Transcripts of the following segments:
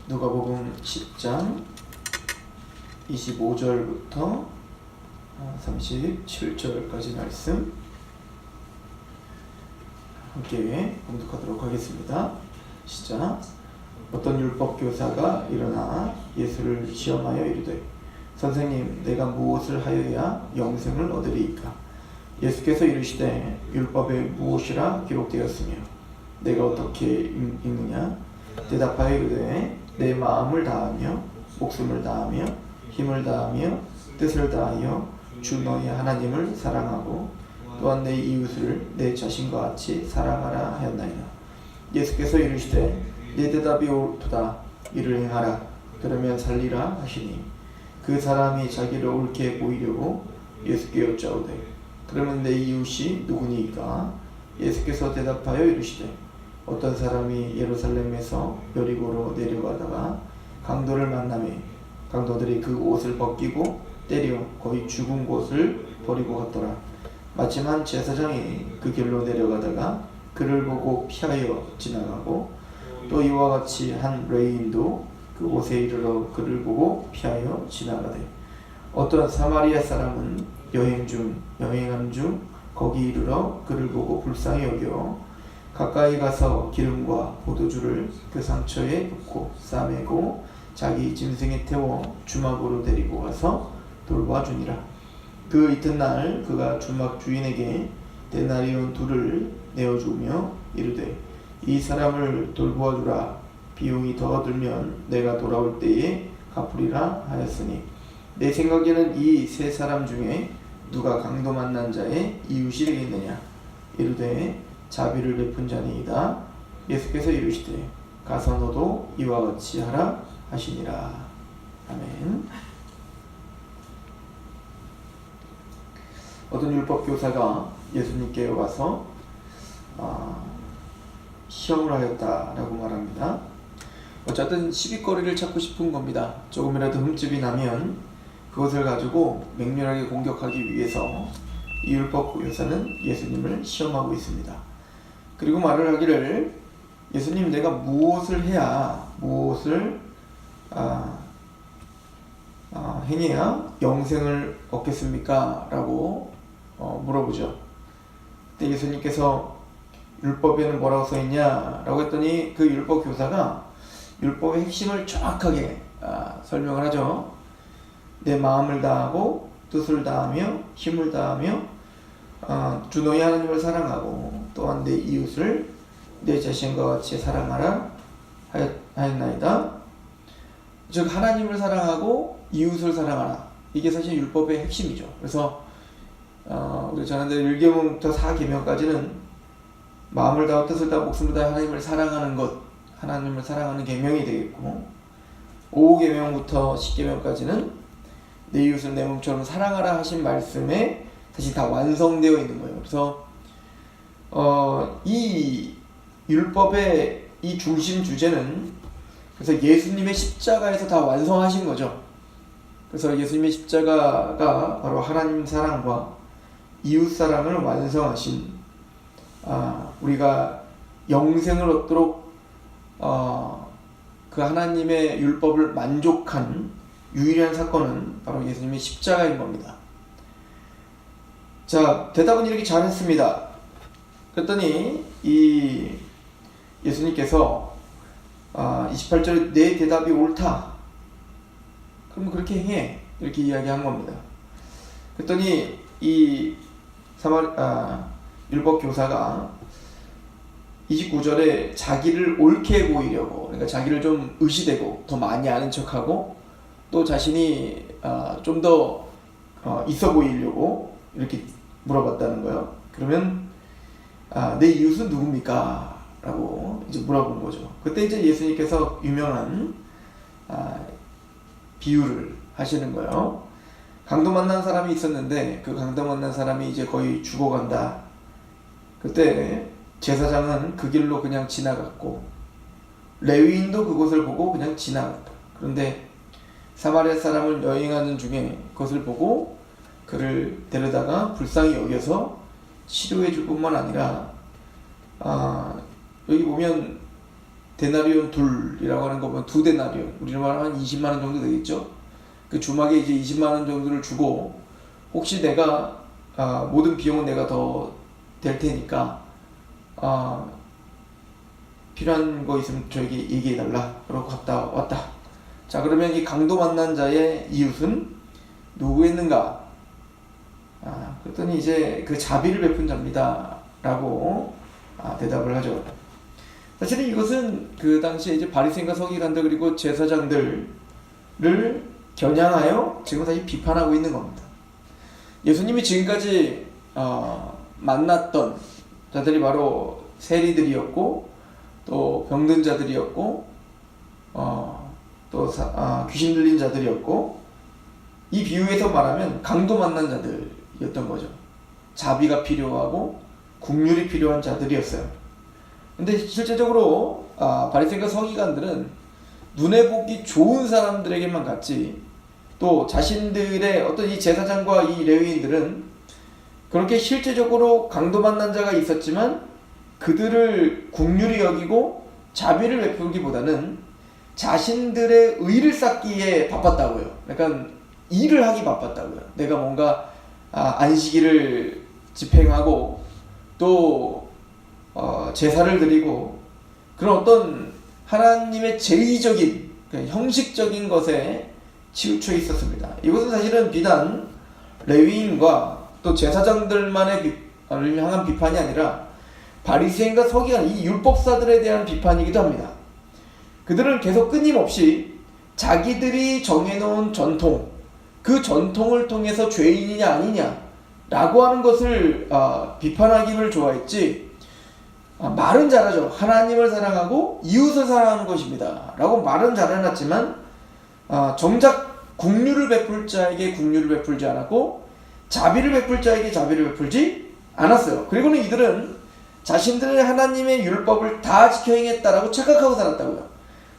누가복음 10장 25절부터 37절까지 말씀 함께 봉독하도록 하겠습니다. 시작. 어떤 율법교사가 일어나 예수를 시험하여 이르되 선생님, 내가 무엇을 하여야 영생을 얻으리이까? 예수께서 이르시되 율법에 무엇이라 기록되었으며 내가 어떻게 읽느냐? 대답하여 이르되 내 마음을 다하며 목숨을 다하며 힘을 다하며 뜻을 다하여 주 너희 하나님을 사랑하고 또한 내 이웃을 내 자신과 같이 사랑하라 하였나이다. 예수께서 이르시되 내 대답이 옳도다. 이를 행하라. 그러면 살리라 하시니 그 사람이 자기를 옳게 보이려고 예수께 여짜오되 그러면 내 이웃이 누구니이까? 예수께서 대답하여 이르시되 어떤 사람이 예루살렘에서 여리고로 내려가다가 강도를 만나매 강도들이 그 옷을 벗기고 때려 거의 죽은 곳을 버리고 갔더라. 마침 한 제사장이 그 길로 내려가다가 그를 보고 피하여 지나가고 또 이와 같이 한 레위인도 그 옷에 이르러 그를 보고 피하여 지나가되 어떤 사마리아 사람은 여행하는 중 거기 이르러 그를 보고 불쌍히 여겨 가까이 가서 기름과 포도주를 그 상처에 붓고 싸매고 자기 짐승에 태워 주막으로 데리고 가서 돌봐주니라. 그 이튿날 그가 주막 주인에게 데나리온 2를 내어주며 이르되 이 사람을 돌보아주라. 비용이 더 들면 내가 돌아올 때에 갚으리라 하였으니 내 생각에는 이 세 사람 중에 누가 강도 만난 자의 이웃이 되겠느냐? 이르되 자비를 베푼 자니이다. 예수께서 이르시되 가서 너도 이와 같이 하라 하시니라. 아멘. 어떤 율법교사가 예수님께 와서 시험을 하였다라고 말합니다. 어쨌든 시비거리를 찾고 싶은 겁니다. 조금이라도 흠집이 나면 그것을 가지고 맹렬하게 공격하기 위해서 이 율법교사는 예수님을 시험하고 있습니다. 그리고 말을 하기를 예수님, 내가 무엇을 해야 행해야 영생을 얻겠습니까? 라고 물어보죠. 그때 예수님께서 율법에는 뭐라고 써있냐? 라고 했더니 그 율법교사가 율법의 핵심을 정확하게 설명을 하죠. 내 마음을 다하고 뜻을 다하며 힘을 다하며 주 너희 하나님을 사랑하고 또한 내 이웃을 내 자신과 같이 사랑하라 하였나이다. 즉 하나님을 사랑하고 이웃을 사랑하라. 이게 사실 율법의 핵심이죠. 그래서 우리 전한대 1계명부터 4계명까지는 마음을 다하고 뜻을 다하고 목숨을 다하여 하나님을 사랑하는 것, 하나님을 사랑하는 계명이 되겠고 5계명부터 10계명까지는 내 이웃을 내 몸처럼 사랑하라 하신 말씀에 사실 다 완성되어 있는 거예요. 그래서 이 율법의 이 중심 주제는 그래서 예수님의 십자가에서 다 완성하신 거죠. 그래서 예수님의 십자가가 바로 하나님 사랑과 이웃 사랑을 완성하신 우리가 영생을 얻도록 그 하나님의 율법을 만족한 유일한 사건은 바로 예수님의 십자가인 겁니다. 자, 대답은 이렇게 잘했습니다. 그랬더니 이 예수님께서 28절에 내 대답이 옳다. 그럼 그렇게 행해. 이렇게 이야기한 겁니다. 그랬더니 이 율법 교사가 29절에 자기를 옳게 보이려고, 그러니까 자기를 좀 의시되고 더 많이 아는 척하고 또 자신이 좀 더 있어 보이려고 이렇게 물어봤다는 거예요. 그러면 내 이웃은 누굽니까? 라고 이제 물어본 거죠. 그때 이제 예수님께서 유명한 비유를 하시는 거예요. 강도 만난 사람이 있었는데 그 강도 만난 사람이 이제 거의 죽어간다. 그때 제사장은 그 길로 그냥 지나갔고 레위인도 그곳을 보고 그냥 지나갔다. 그런데 사마리아 사람을 여행하는 중에 그것을 보고 그를 데려다가 불쌍히 여겨서 치료해 줄 뿐만 아니라 여기 보면 데나리온 둘이라고 하는 거 보면 2데나리온, 우리로 말하면 20만 원 정도 되겠죠. 그 주막에 이제 20만 원 정도를 주고, 혹시 내가 모든 비용은 내가 더 될 테니까 필요한 거 있으면 저에게 얘기해달라. 그러고 갔다 왔다. 자, 그러면 이 강도 만난 자의 이웃은 누구였는가? 그랬더니 이제 그 자비를 베푼 자입니다. 라고 대답을 하죠. 사실은 이것은 그 당시에 이제 바리새인과 서기관들 그리고 제사장들을 겨냥하여 지금 사실 비판하고 있는 겁니다. 예수님이 지금까지 만났던 자들이 바로 세리들이었고, 또 병든 자들이었고, 또 귀신 들린 자들이었고, 이 비유에서 말하면 강도 만난 자들이었던 거죠. 자비가 필요하고 긍휼이 필요한 자들이었어요. 근데 실제적으로 바리새인과 서기관들은 눈에 보기 좋은 사람들에게만 갔지, 또 자신들의 어떤 이 제사장과 이 레위인들은 그렇게 실제적으로 강도 만난 자가 있었지만 그들을 긍휼히 여기고 자비를 베풀기보다는 자신들의 의를 쌓기에 바빴다고요. 그러니까 일을 하기 바빴다고요. 내가 뭔가 안식일을 집행하고 또 제사를 드리고 그런 어떤 하나님의 제의적인 형식적인 것에 치우쳐 있었습니다. 이것은 사실은 비단 레위인과 또 제사장들만을 향한 비판이 아니라 바리새인과 서기관, 이 율법사들에 대한 비판이기도 합니다. 그들은 계속 끊임없이 자기들이 정해놓은 전통, 그 전통을 통해서 죄인이냐 아니냐 라고 하는 것을 비판하기를 좋아했지, 말은 잘하죠. 하나님을 사랑하고 이웃을 사랑하는 것입니다 라고 말은 잘해놨지만 정작 긍휼을 베풀 자에게 긍휼을 베풀지 않았고 자비를 베풀 자에게 자비를 베풀지 않았어요. 그리고는 이들은 자신들의 하나님의 율법을 다 지켜 행했다라고 착각하고 살았다고요.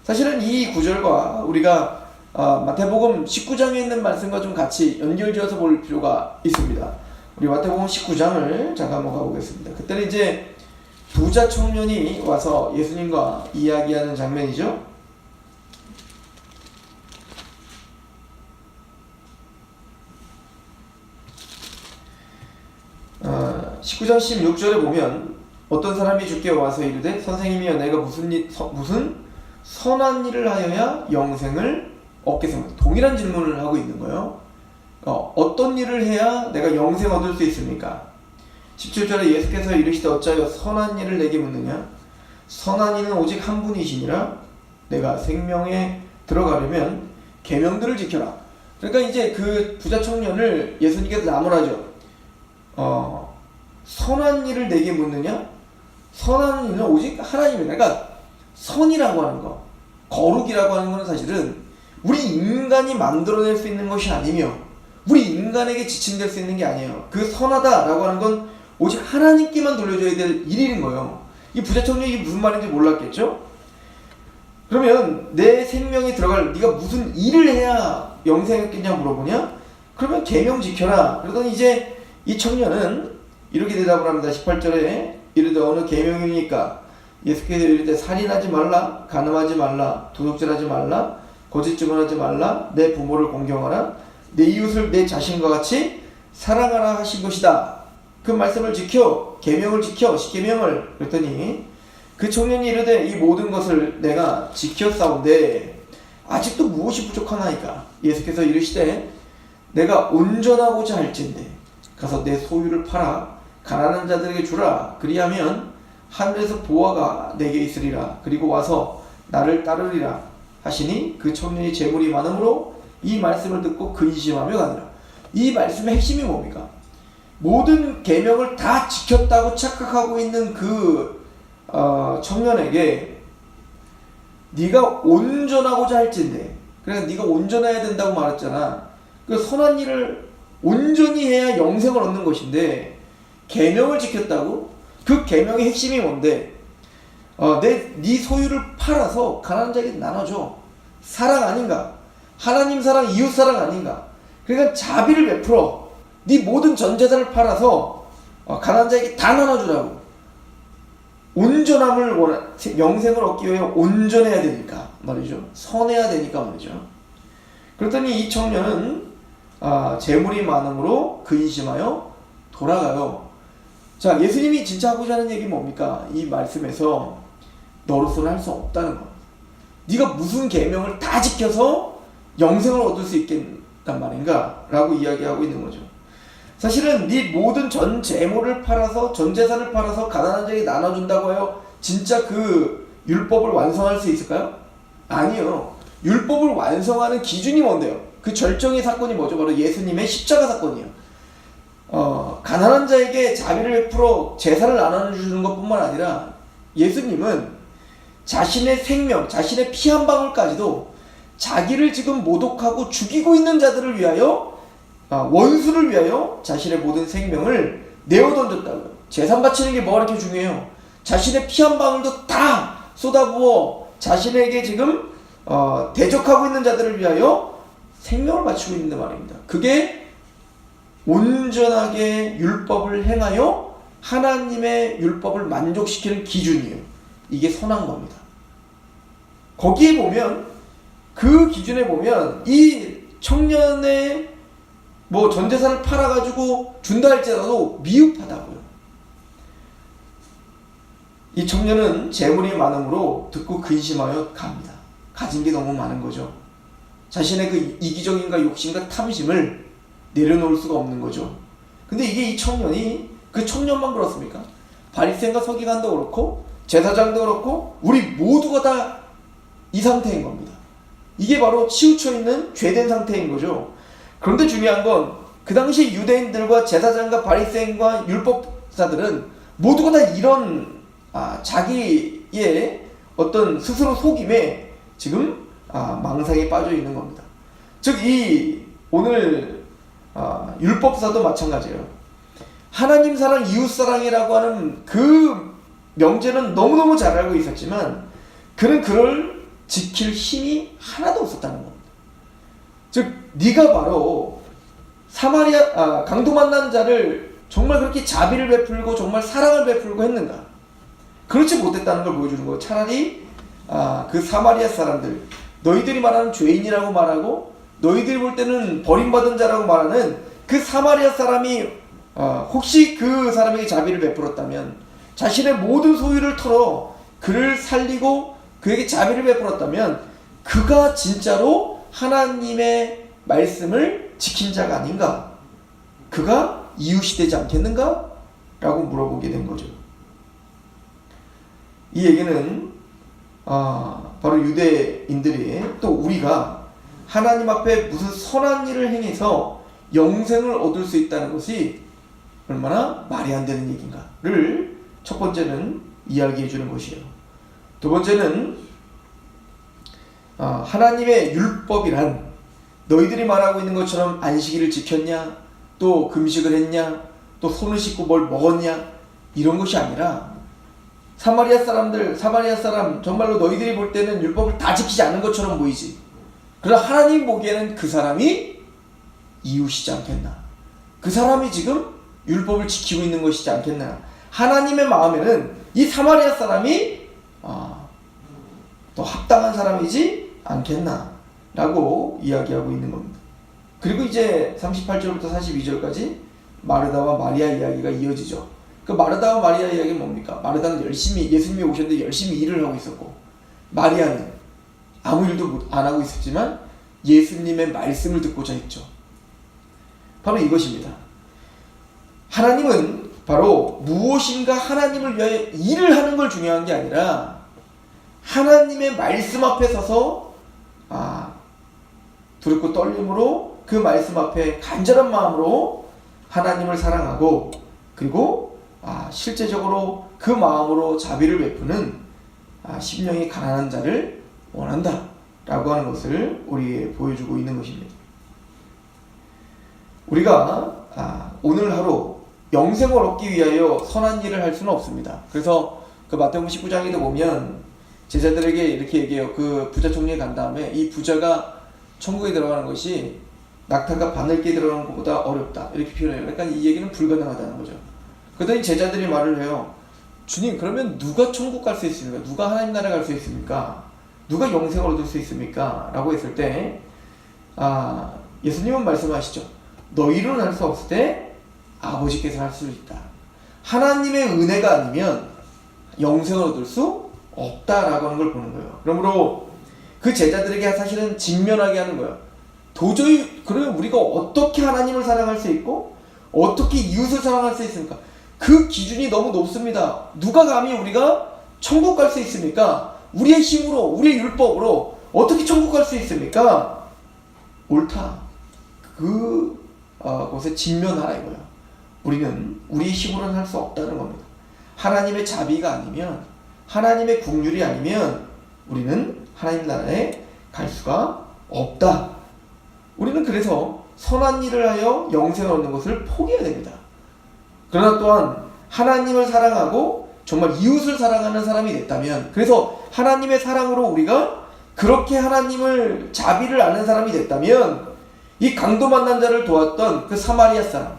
사실은 이 구절과 우리가 마태복음 19장에 있는 말씀과 좀 같이 연결지어서 볼 필요가 있습니다. 우리 마태복음 19장을 잠깐 한번 가보겠습니다. 그때는 이제 부자 청년이 와서 예수님과 이야기하는 장면이죠. 19장 16절에 보면 어떤 사람이 주께 와서 이르되 선생님이여 내가 무슨 선한 일을 하여야 영생을 얻겠습니까? 동일한 질문을 하고 있는 거예요. 어떤 일을 해야 내가 영생 얻을 수 있습니까? 17절에 예수께서 이르시되 어찌하여 선한 일을 내게 묻느냐? 선한 이는 오직 한 분이시니라. 내가 생명에 들어가려면 계명들을 지켜라. 그러니까 이제 그 부자 청년을 예수님께서 나무라죠. 선한 일을 내게 묻느냐? 선한 일은 오직 하나님이다. 그러니까 선이라고 하는 거, 거룩이라고 하는 것은 사실은 우리 인간이 만들어낼 수 있는 것이 아니며 우리 인간에게 지침될 수 있는 게 아니에요. 그 선하다라고 하는 건 오직 하나님께만 돌려줘야 될 일인 거예요. 이 부자 청년이 무슨 말인지 몰랐겠죠? 그러면 내 생명에 들어갈 네가 무슨 일을 해야 영생을 얻겠냐 물어보냐? 그러면 계명 지켜라. 그러더니 이제 이 청년은 이렇게 대답을 합니다. 18절에 이르되 어느 계명입니까? 예수께서 이르되 살인하지 말라, 간음하지 말라, 도둑질하지 말라, 거짓 증언하지 말라, 내 부모를 공경하라, 내 이웃을 내 자신과 같이 사랑하라 하신 것이다. 그 말씀을 지켜, 계명을 지켜, 십계명을. 그랬더니 그 청년이 이르되 이 모든 것을 내가 지켰사온데 아직도 무엇이 부족하나이까? 예수께서 이르시되 내가 온전하고자 할진대 가서 내 소유를 팔아 가난한 자들에게 주라. 그리하면 하늘에서 보화가 내게 있으리라. 그리고 와서 나를 따르리라 하시니 그 청년이 재물이 많으므로 이 말씀을 듣고 근심하며 가니라. 이 말씀의 핵심이 뭡니까? 모든 계명을 다 지켰다고 착각하고 있는 그 청년에게 네가 온전하고자 할진대, 그러니까 네가 온전해야 된다고 말했잖아. 그 선한 일을 온전히 해야 영생을 얻는 것인데 계명을 지켰다고? 그 계명의 핵심이 뭔데? 네 소유를 팔아서 가난한 자에게 나눠줘. 사랑 아닌가? 하나님 사랑, 이웃 사랑 아닌가? 그러니까 자비를 베풀어. 네 모든 전 재산을 팔아서 가난한 자에게 다 나눠주라고. 온전함을 영생을 얻기 위해 온전해야 되니까 말이죠. 선해야 되니까 말이죠. 그랬더니 이 청년은 재물이 많음으로 근심하여 돌아가요. 자, 예수님이 진짜 하고자 하는 얘기 뭡니까? 이 말씀에서 너로서는 할 수 없다는 겁니다. 네가 무슨 계명을 다 지켜서 영생을 얻을 수 있겠단 말인가? 라고 이야기하고 있는 거죠. 사실은 네 모든 전 재물을 팔아서 전 재산을 팔아서 가난한 자에게 나눠준다고 해요. 진짜 그 율법을 완성할 수 있을까요? 아니요. 율법을 완성하는 기준이 뭔데요? 그 절정의 사건이 뭐죠? 바로 예수님의 십자가 사건이에요. 가난한 자에게 자비를 베풀어 재산을 나눠주는 것뿐만 아니라 예수님은 자신의 생명, 자신의 피 한 방울까지도 자기를 지금 모독하고 죽이고 있는 자들을 위하여, 원수를 위하여 자신의 모든 생명을 내어 던졌다고요. 재산 바치는 게 뭐가 그렇게 중요해요? 자신의 피 한 방울도 다 쏟아부어 자신에게 지금 대적하고 있는 자들을 위하여 생명을 바치고 있는 말입니다. 그게 온전하게 율법을 행하여 하나님의 율법을 만족시키는 기준이에요. 이게 선한 겁니다. 거기에 보면, 그 기준에 보면 이 청년의 전 재산을 팔아가지고 준다 할지라도 미흡하다고요. 이 청년은 재물이 많음으로 듣고 근심하여 갑니다. 가진 게 너무 많은 거죠. 자신의 그 이기적인가 욕심과 탐심을 내려놓을 수가 없는 거죠. 근데 이게 이 청년이, 그 청년만 그렇습니까? 바리새인과 서기관도 그렇고 제사장도 그렇고 우리 모두가 다 이 상태인 겁니다. 이게 바로 치우쳐 있는 죄된 상태인 거죠. 그런데 중요한 건 그 당시 유대인들과 제사장과 바리새인과 율법사들은 모두가 다 이런 자기의 어떤 스스로 속임에 지금 망상에 빠져 있는 겁니다. 즉 이 오늘 율법사도 마찬가지예요. 하나님 사랑, 이웃 사랑이라고 하는 그 명제는 너무너무 잘 알고 있었지만 그는 그를 지킬 힘이 하나도 없었다는 겁니다. 즉 네가 바로 사마리아 강도 만난 자를 정말 그렇게 자비를 베풀고 정말 사랑을 베풀고 했는가? 그렇지 못했다는 걸 보여주는 거예요. 차라리 그 사마리아 사람들, 너희들이 말하는 죄인이라고 말하고 너희들이 볼 때는 버림받은 자라고 말하는 그 사마리아 사람이 혹시 그 사람에게 자비를 베풀었다면, 자신의 모든 소유를 털어 그를 살리고 그에게 자비를 베풀었다면 그가 진짜로 하나님의 말씀을 지킨 자가 아닌가? 그가 이웃이 되지 않겠는가? 라고 물어보게 된 거죠. 이 얘기는 바로 유대인들이, 또 우리가 하나님 앞에 무슨 선한 일을 행해서 영생을 얻을 수 있다는 것이 얼마나 말이 안 되는 얘기인가를 첫 번째는 이야기해 주는 것이에요. 두 번째는 하나님의 율법이란 너희들이 말하고 있는 것처럼 안식일을 지켰냐, 또 금식을 했냐, 또 손을 씻고 뭘 먹었냐, 이런 것이 아니라 사마리아 사람 정말로 너희들이 볼 때는 율법을 다 지키지 않은 것처럼 보이지. 그러나 하나님 보기에는 그 사람이 이웃이지 않겠나, 그 사람이 지금 율법을 지키고 있는 것이지 않겠나. 하나님의 마음에는 이 사마리아 사람이 더 합당한 사람이지 않겠나 라고 이야기하고 있는 겁니다. 그리고 이제 38절부터 42절까지 마르다와 마리아 이야기가 이어지죠. 그 마르다와 마리아 이야기는 뭡니까? 마르다는 열심히, 예수님이 오셨는데 열심히 일을 하고 있었고, 마리아는 아무 일도 안 하고 있었지만 예수님의 말씀을 듣고자 했죠. 바로 이것입니다. 하나님은 바로 무엇인가 하나님을 위하여 일을 하는 걸 중요한 게 아니라 하나님의 말씀 앞에 서서 두렵고 떨림으로 그 말씀 앞에 간절한 마음으로 하나님을 사랑하고, 그리고 실제적으로 그 마음으로 자비를 베푸는 심령이 가난한 자를 원한다 라고 하는 것을 우리에게 보여주고 있는 것입니다. 우리가 오늘 하루 영생을 얻기 위하여 선한 일을 할 수는 없습니다. 그래서 그 마태복음 19장에도 보면 제자들에게 이렇게 얘기해요. 그 부자 총리에 간 다음에 이 부자가 천국에 들어가는 것이 낙타가 바늘기에 들어가는 것보다 어렵다, 이렇게 표현해요. 그러니까 이 얘기는 불가능하다는 거죠. 그러더니 제자들이 말을 해요. 주님, 그러면 누가 천국 갈 수 있습니까? 누가 하나님 나라 갈 수 있습니까? 누가 영생을 얻을 수 있습니까? 라고 했을 때 예수님은 말씀하시죠. 너희로는 할 수 없을 때 아버지께서 할 수 있다. 하나님의 은혜가 아니면 영생을 얻을 수 없다라고 하는 걸 보는 거예요. 그러므로 그 제자들에게 사실은 직면하게 하는 거예요. 도저히 그러면 우리가 어떻게 하나님을 사랑할 수 있고 어떻게 이웃을 사랑할 수 있습니까? 그 기준이 너무 높습니다. 누가 감히 우리가 천국 갈 수 있습니까? 우리의 힘으로, 우리의 율법으로 어떻게 천국 갈 수 있습니까? 옳다. 그곳에 직면하라 이거예요. 우리는 우리의 힘으로는 할 수 없다는 겁니다. 하나님의 자비가 아니면, 하나님의 국률이 아니면 우리는 하나님 나라에 갈 수가 없다. 우리는 그래서 선한 일을 하여 영생을 얻는 것을 포기해야 됩니다. 그러나 또한 하나님을 사랑하고 정말 이웃을 사랑하는 사람이 됐다면, 그래서 하나님의 사랑으로 우리가 그렇게 하나님을 자비를 아는 사람이 됐다면, 이 강도 만난 자를 도왔던 그 사마리아 사람,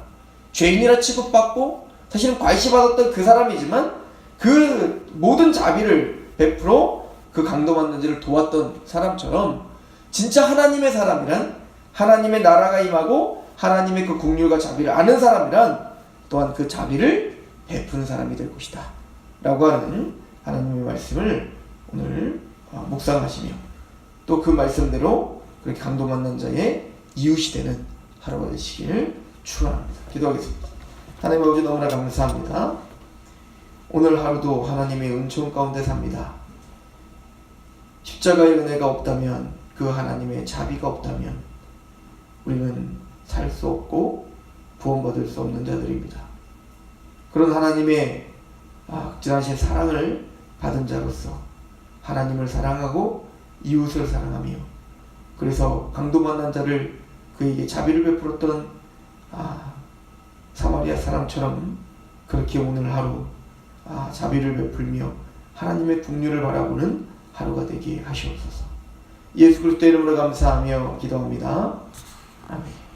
죄인이라 취급받고 사실은 과시받았던 그 사람이지만 그 모든 자비를 베풀어 그 강도 만난 자를 도왔던 사람처럼, 진짜 하나님의 사람이란, 하나님의 나라가 임하고 하나님의 그 국률과 자비를 아는 사람이란 또한 그 자비를 베푸는 사람이 될 것이다 라고 하는 하나님의 말씀을 오늘 묵상하시며, 또 그 말씀대로 그렇게 강도 만난 자의 이웃이 되는 하루가 되시길 축원합니다. 기도하겠습니다. 하나님 아버지, 너무나 감사합니다. 오늘 하루도 하나님의 은총 가운데 삽니다. 십자가의 은혜가 없다면, 그 하나님의 자비가 없다면 우리는 살 수 없고 구원받을 수 없는 자들입니다. 그런 하나님의 극진하신 사랑을 받은 자로서 하나님을 사랑하고 이웃을 사랑하며, 그래서 강도 만난 자를 그에게 자비를 베풀었던 사마리아 사람처럼 그렇게 오늘 하루 자비를 베풀며 하나님의 국률을 바라보는 하루가 되게 하시옵소서. 예수 그리스도의 이름으로 감사하며 기도합니다. 아멘.